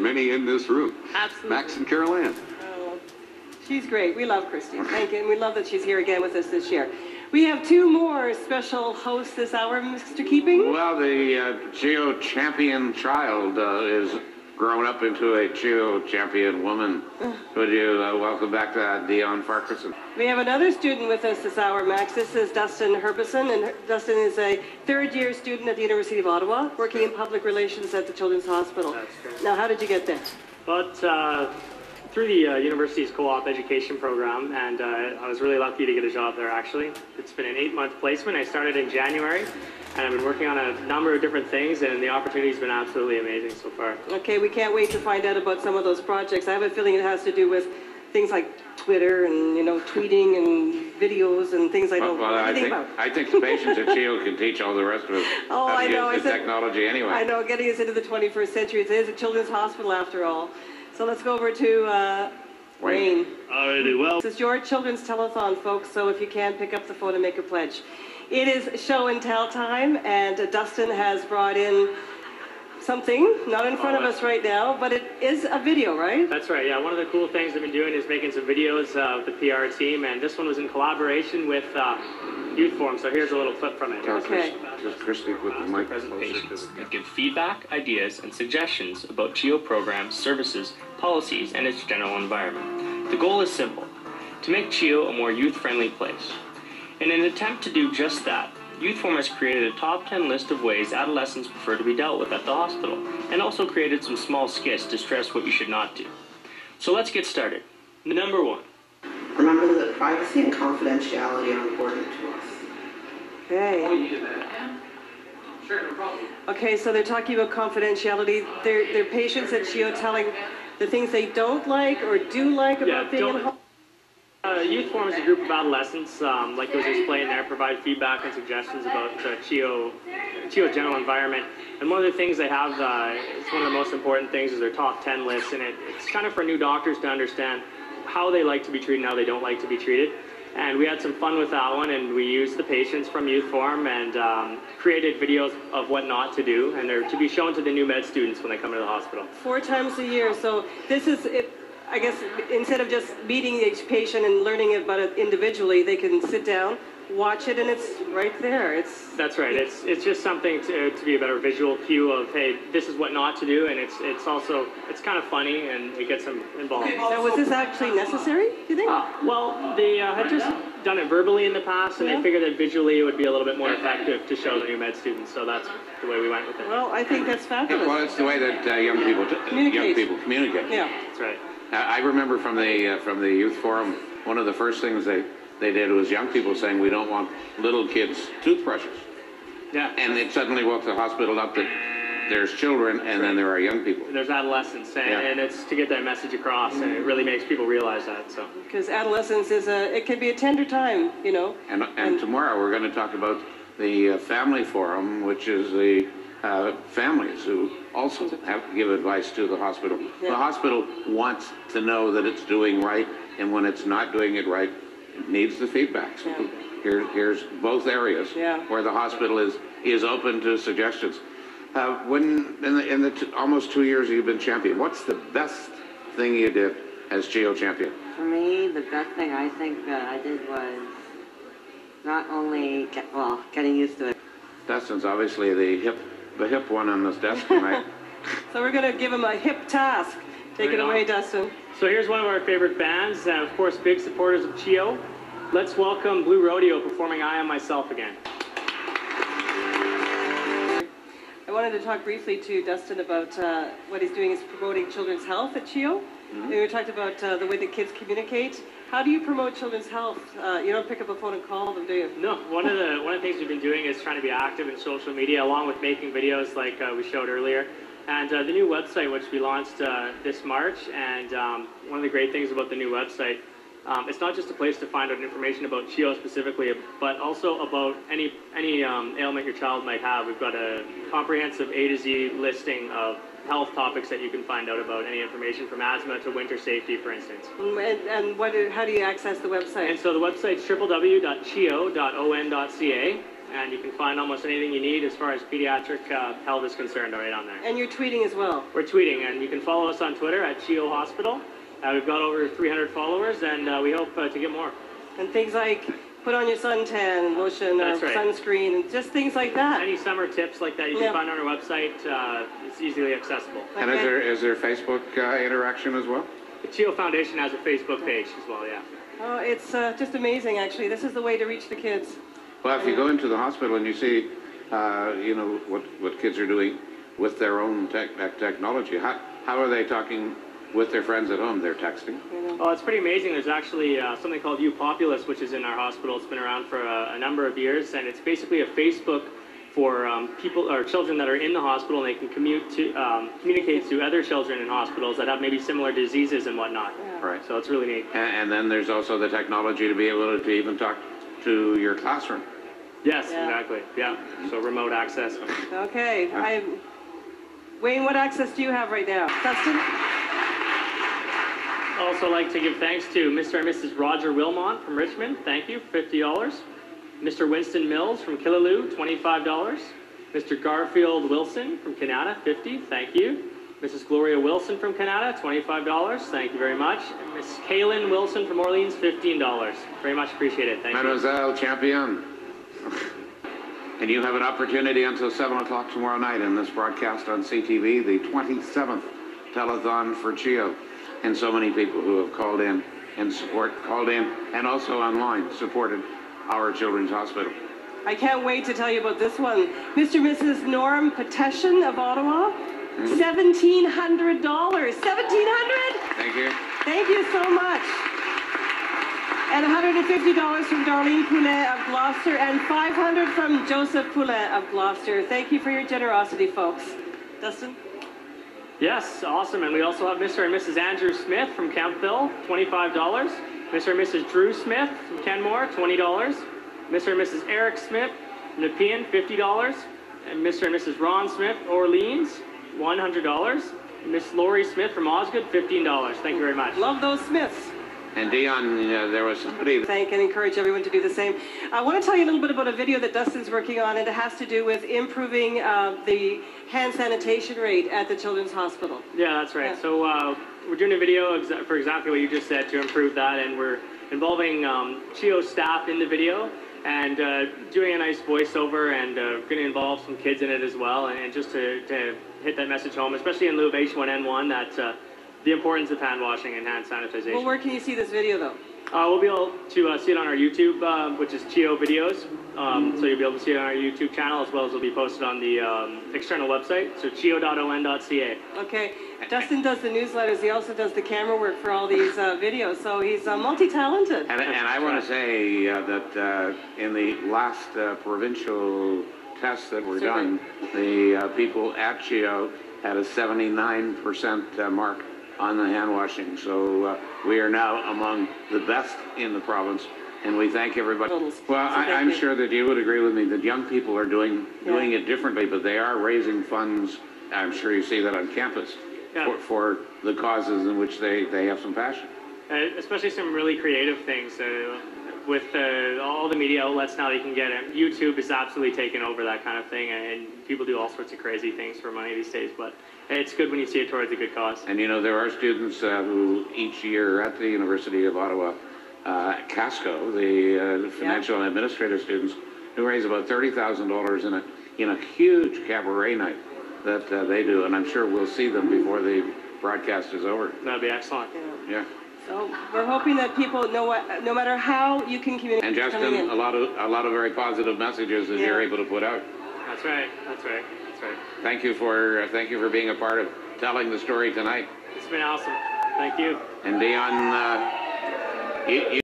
many in this room. Absolutely. Max and Carol Ann. Oh, she's great. We love Christy. Thank you. And we love that she's here again with us this year. We have two more special hosts this hour, Mr. Keeping. Well, the CHEO champion child is grown up into a CHEO champion woman. Would you welcome back Dion Farquharson? We have another student with us this hour, Max. This is Dustin Herbison, and Dustin is a third-year student at the University of Ottawa, working in public relations at the Children's Hospital. That's correct. Now, how did you get there? But through the university's co-op education program, and I was really lucky to get a job there, actually. It's been an 8-month placement. I started in January, and I've been working on a number of different things, and the opportunity's been absolutely amazing so far. Okay, we can't wait to find out about some of those projects. I have a feeling it has to do with things like Twitter and, tweeting and videos and things I don't know anything about. I think the patients at CHEO can teach all the rest of us how to use the technology anyway. I know, getting us into the 21st century. It is a children's hospital after all. So let's go over to Wayne. Alrighty, well. This is your Children's Telethon, folks, so if you can, pick up the phone and make a pledge. It is show and tell time, and Dustin has brought in something, not in front of us right now, but it is a video, right? That's right, yeah. One of the cool things I've been doing is making some videos with the PR team, and this one was in collaboration with Youth Forum, so here's a little clip from it. Okay. Just Christy with the mic presentations that give feedback, ideas, and suggestions about CHEO programs, services, policies, and its general environment. The goal is simple: to make CHEO a more youth-friendly place. In an attempt to do just that, Youth Forum has created a top 10 list of ways adolescents prefer to be dealt with at the hospital, and also created some small skits to stress what you should not do. So let's get started. Number 1. Remember that privacy and confidentiality are important to us. Okay. Oh, you did that? Yeah. Sure, no problem. Okay, so they're talking about confidentiality. They're patients at CHEO telling the things they don't like or do like about being in home. Youth Forum is a group of adolescents, like it was explained there, provide feedback and suggestions about CHEO general environment. And one of the things they have, it's one of the most important things, is their top 10 list, and it's kind of for new doctors to understand how they like to be treated and how they don't like to be treated. And we had some fun with that one, and we used the patients from Youth Forum and created videos of what not to do, and they're to be shown to the new med students when they come into the hospital. 4 times a year, so this is it. I guess instead of just meeting each patient and learning about it individually, they can sit down, watch it, and it's right there. That's right. It's just something to be a better visual cue of, hey, this is what not to do, and it's also kind of funny, and it gets them involved. Now, was this actually necessary, do you think? Well, they had just done it verbally in the past, and they figured that visually it would be a little bit more effective to show the new med students, so that's the way we went with it. Well, I think that's fabulous. Well, it's the way that young people communicate. Yeah, that's right. I remember from the Youth Forum, one of the first things they did was young people saying we don't want little kids' toothbrushes. Yeah. And it suddenly woke the hospital up that there's children and then there are young people. There's adolescents, and it's to get that message across, and it really makes people realize that. So. Because adolescence it can be a tender time, And tomorrow we're going to talk about the Family Forum, which is the families who also have to give advice to the hospital. Yeah. The hospital wants to know that it's doing right, and when it's not doing it right, it needs the feedback. So here's both areas where the hospital is open to suggestions. When in the almost 2 years you've been champion, what's the best thing you did as CHEO champion? For me, the best thing I think I did was not only getting used to it. Dustin's obviously the hip one on this desk tonight. So we're going to give him a hip task. Take it away, Dustin. So here's one of our favorite bands, and of course, big supporters of CHEO. Let's welcome Blue Rodeo performing I Am Myself Again. I wanted to talk briefly to Dustin about what he's doing is promoting children's health at CHEO. We talked about the way that kids communicate. How do you promote children's health? You don't pick up a phone and call them, do you? No. One of the things we've been doing is trying to be active in social media, along with making videos like we showed earlier. And the new website, which we launched this March, and one of the great things about the new website, it's not just a place to find out information about CHEO specifically, but also about any ailment your child might have. We've got a comprehensive A to Z listing of health topics that you can find out about, any information from asthma to winter safety, for instance. And how do you access the website? And so the website's www.cheo.on.ca, and you can find almost anything you need as far as pediatric health is concerned right on there. And you're tweeting as well. We're tweeting, and you can follow us on Twitter at CHEO Hospital. We've got over 300 followers, and we hope to get more. And things like put on your suntan lotion or sunscreen, and just things like that. Any summer tips like that you can find on our website. It's easily accessible. And is there Facebook interaction as well? The CHEO Foundation has a Facebook page as well, yeah. Oh, it's just amazing, actually. This is the way to reach the kids. Well, if you go into the hospital and you see, you know, what kids are doing with their own technology, how are they talking with their friends at home? They're texting. Oh, it's pretty amazing. There's actually something called U Populus, which is in our hospital. It's been around for a number of years, and it's basically a Facebook for people or children that are in the hospital, and they can communicate to other children in hospitals that have maybe similar diseases and whatnot. Yeah. Right. So it's really neat. And then there's also the technology to be able to even talk to your classroom. Yes, exactly. Yeah. So remote access. Okay. Wayne, what access do you have right now? Dustin? Also like to give thanks to Mr. and Mrs. Roger Wilmont from Richmond. Thank you, $50. Mr. Winston Mills from Killaloe, $25. Mr. Garfield Wilson from Canada, $50. Thank you. Mrs. Gloria Wilson from Canada, $25. Thank you very much. And Miss Kaylin Wilson from Orleans, $15. Very much appreciated. Thank you. Mademoiselle Champion. And you have an opportunity until 7 o'clock tomorrow night in this broadcast on CTV, the 27th telethon for CHEO. And so many people who have called in and also online supported our children's hospital. I can't wait to tell you about this one. Mr. and Mrs. Norm Peteshin of Ottawa, $1,700. $1,700? Thank you. Thank you so much. And $150 from Darlene Poulet of Gloucester, and $500 from Joseph Poulet of Gloucester. Thank you for your generosity, folks. Dustin? Yes, awesome. And we also have Mr. and Mrs. Andrew Smith from Kempville, $25. Mr. and Mrs. Drew Smith from Kenmore, $20. Mr. and Mrs. Eric Smith from Nepean, $50. And Mr. and Mrs. Ron Smith, Orleans, $100. Miss Lori Smith from Osgood, $15. Thank you very much. Love those Smiths. And Dion, there was somebody... Thank and encourage everyone to do the same. I want to tell you a little bit about a video that Dustin's working on, and it has to do with improving the hand sanitation rate at the Children's Hospital. Yeah, that's right. Yeah. So we're doing a video for exactly what you just said to improve that, and we're involving CHEO staff in the video and doing a nice voiceover, and going to involve some kids in it as well, and just to hit that message home, especially in lieu of H1N1, that the importance of hand washing and hand sanitization. Well, where can you see this video, though? We'll be able to see it on our YouTube, which is CHEO Videos. So you'll be able to see it on our YouTube channel, as well as it'll be posted on the external website, so cheo.on.ca. Okay. Dustin does the newsletters. He also does the camera work for all these videos, so he's multi-talented. And I want to say that in the last provincial tests that were done, the people at CHEO had a 79% mark on the hand washing. So we are now among the best in the province, and we thank everybody. Well, I'm sure that you would agree with me that young people are doing it differently, but they are raising funds. I'm sure you see that on campus for the causes in which they have some passion. Especially some really creative things. With all the media outlets now you can get it. YouTube is absolutely taking over that kind of thing, and people do all sorts of crazy things for money these days, but it's good when you see it towards a good cause. And you know, there are students who each year at the University of Ottawa, Casco, the financial and administrative students, who raise about $30,000 in a huge cabaret night that they do, and I'm sure we'll see them before the broadcast is over. That'd be excellent. Yeah. So we're hoping that people know what, no matter how you can communicate. And Justin, a lot of very positive messages that you're able to put out. That's right. That's right. That's right. Thank you for being a part of telling the story tonight. It's been awesome. Thank you. And Dion, you